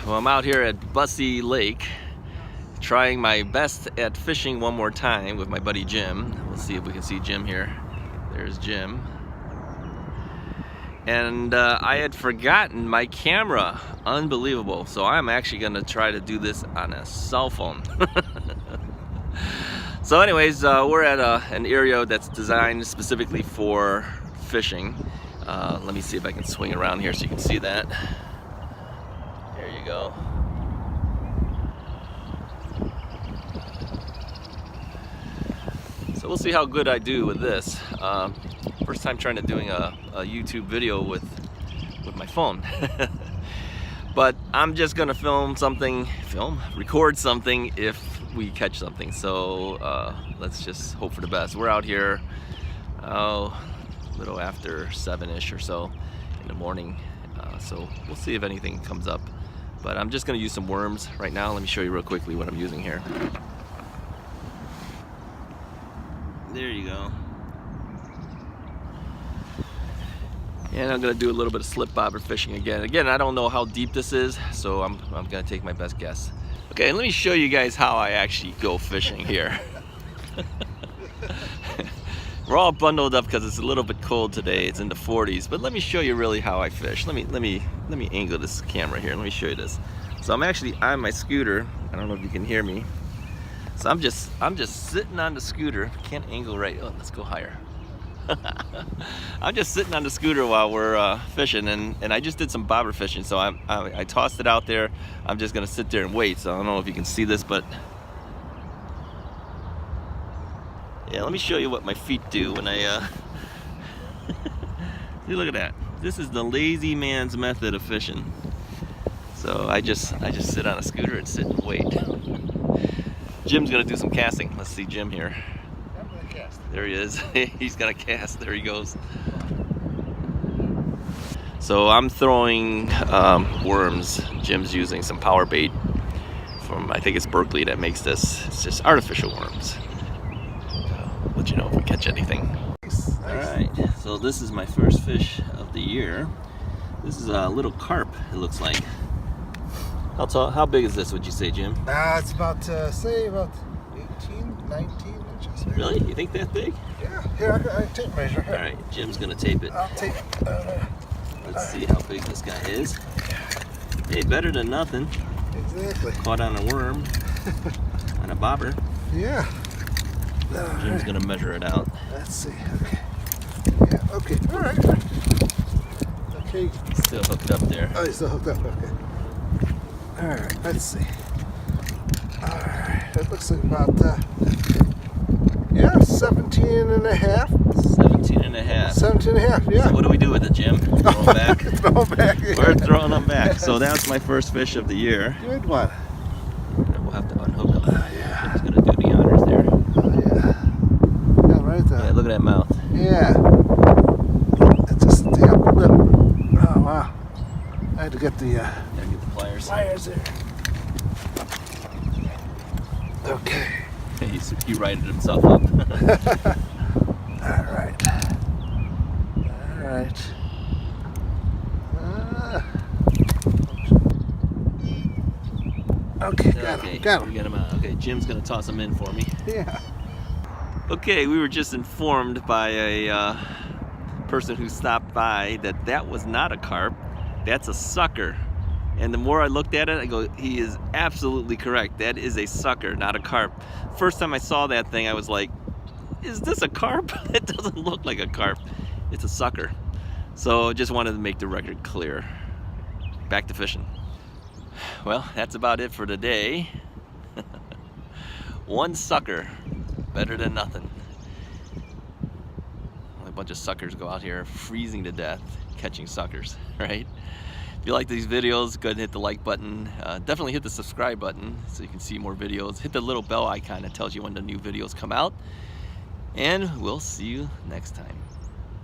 Well, I'm out here at Busse Lake trying my best at fishing one more time with my buddy Jim. We'll see if we can see Jim here. There's Jim. And I had forgotten my camera. Unbelievable. So I'm actually going to try to do this on a cell phone. So anyways, we're at an area that's designed specifically for fishing. Let me see if I can swing around here so you can see that. There you go. So we'll see how good I do with this. First time trying to doing a YouTube video with my phone. But I'm just gonna record something if we catch something. So let's just hope for the best. We're out here, a little after 7-ish or so in the morning. So we'll see if anything comes up. But I'm just gonna use some worms right now. Let me show you real quickly what I'm using here. There you go. And I'm gonna do a little bit of slip bobber fishing again. Again, I don't know how deep this is, so I'm gonna take my best guess. Okay, let me show you guys how I actually go fishing here. We're all bundled up because it's a little bit cold today. It's in the 40s, but let me show you really how I fish. Let me angle this camera here. Let me show you this. So I'm actually on my scooter. I don't know if you can hear me. So I'm just sitting on the scooter. Can't angle right. Oh, let's go higher. I'm just sitting on the scooter while we're fishing, and I just did some bobber fishing. So I tossed it out there. I'm just gonna sit there and wait. So I don't know if you can see this, but yeah, let me show you what my feet do when I see, look at that. This is the lazy man's method of fishing. So I just sit on a scooter and sit and wait. Jim's gonna do some casting. Let's see Jim here. I'm gonna cast. There he is. He's gonna cast. There he goes. So I'm throwing worms. Jim's using some power bait from, I think it's Berkeley that makes this. It's just artificial worms. Let you know if we catch anything. Nice. All right. So this is my first fish of the year. This is a little carp. It looks like. How tall? How big is this? Would you say, Jim? It's about say about 18, 19 inches. Maybe. Really? You think that big? Yeah. Here, I tape measure. Here. All right. Jim's gonna tape it. I'll tape. Let's see how big this guy is. Hey, better than nothing. Exactly. Caught on a worm, on a bobber. Yeah. Jim's gonna measure it out. Let's see. Okay. Yeah. Okay. All right. Okay. Still hooked up there. Oh, you're still hooked up. Okay. All right. Let's see. All right. That looks like about 17 and a half. 17 and a half. 17 and a half. Yeah. So what do we do with it, Jim? Throw them back. Throw them back. Yeah. We're throwing them back. So that's my first fish of the year. Good one. And we'll have to unhook them. Yeah. Jim's gonna do the honors there. Oh, yeah. Yeah, right there. Yeah, look at that mouth. Yeah. It's just the upper lip. Oh, wow. I had to get the Gotta get the pliers. pliers there. Okay. He righted himself up. All right. All right. Okay, got Okay, him. Got we him. got him out. Okay, Jim's gonna toss him in for me. Yeah. Okay, we were just informed by a person who stopped by that was not a carp, that's a sucker. And the more I looked at it, I go, he is absolutely correct. That is a sucker, not a carp. First time I saw that thing, I was like, is this a carp? It doesn't look like a carp. It's a sucker. So just wanted to make the record clear. Back to fishing. Well, that's about it for today. One sucker, better than nothing. A bunch of suckers go out here freezing to death catching suckers, right? If you like these videos, go ahead and hit the like button. Definitely hit the subscribe button so you can see more videos. Hit the little bell icon that tells you when the new videos come out. And we'll see you next time.